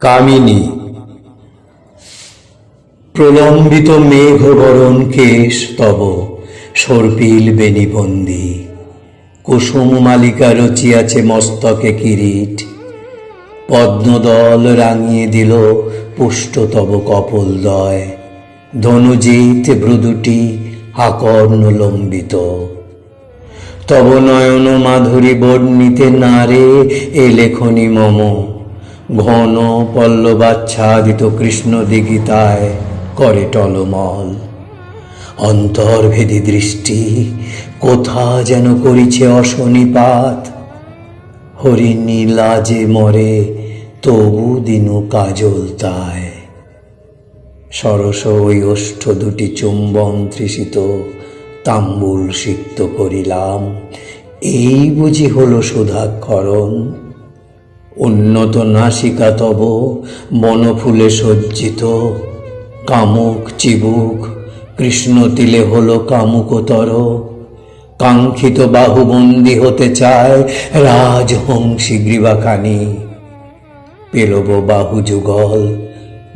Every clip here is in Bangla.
কামিনী। প্রলম্বিত মেঘবরণ কেশ তব সর্পিল বেণীবন্দী, কুসুম মালিকা রচিয়াছে মস্তকে কিরীট, পদ্মদল রাঙিয়ে দিল পুষ্ট তব কপোলদ্বয়, ধনুজিত ভ্রুদুটি আকর্ণ লম্বিত। তব নয়ন মাধুরী বর্ণিতে নারে এ লেখনী মম, ঘন পল্লবাচ্ছাদিত কৃষ্ণ দিগিতায় করে টলমল। অন্তর্ভেদী দৃষ্টি কোথা যেন করিছে অশনিপাত, হরিণী লাজে মরে তবু দিনু কাজল তায়। সরস ওই ওষ্ঠ দুটি চুম্বন তৃষিত তাম্বুল সিক্ত করিলাম, এই বুঝি হল সুধাক্ষরণ। উন্নত নাসিকা তব বনফুলে সজ্জিত, কামুক চিবুক কৃষ্ণ তিলে হল কামুকতর। কাঙ্ক্ষিত বাহুবন্দী হতে চায় রাজহংসী গ্রীবাখানি, পেলব বাহু যুগল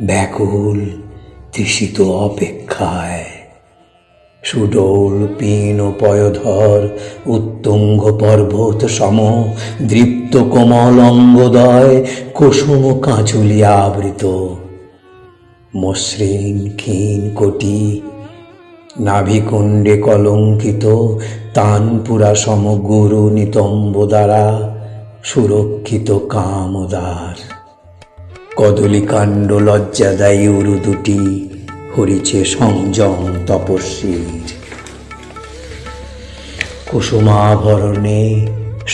ব্যাকুল তৃষিত অপেক্ষায়। সুডৌল পীন পয়ধর উত্তুঙ্গ পর্বত সম, দৃপ্ত কোমল অঙ্গদয় কুসুম কাঁচুলিয়া আবৃত। মসৃণ ক্ষীণ কোটি নাভিকুণ্ডে কলঙ্কিত, তানপুরা সম গুরু নিতম্ব দ্বারা সুরক্ষিত কামদার। কদলীকাণ্ড লজ্জাদায়ী উরু দুটি হরিছে সংযম তপস্বীর। কুসুমাভরণে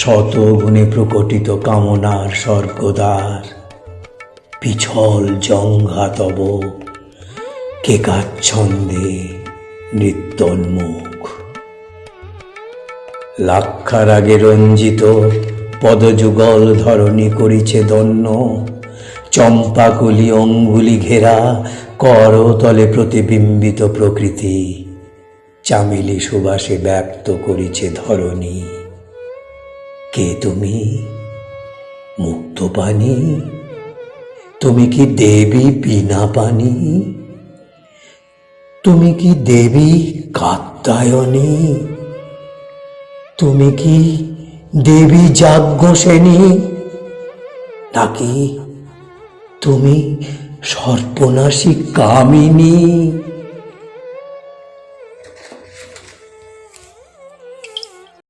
শতগুণে প্রকটিত কামনার স্বর্গদ্বার, পিছল জঙ্ঘা তব কেকাচ্ছন্দে নৃত্যোন্মুখ। লাক্ষারাগে রঞ্জিত পদযুগল ধরণী করিছে দন্য, চম্পাকুলি অঙ্গুলি ঘেরা করতলে প্রতিবিম্বিত প্রকৃতি, চামেলি সুবাসে ব্যক্ত করিছে ধরণী। কে তুমি? মুক্তপানি? তুমি কি দেবী বিনা পানি? তুমি কি দেবী কাত্যায়নী? তুমি কি দেবী যাজ্ঞসেনী? নাকি তুমি সর্পনাশী কামিনী?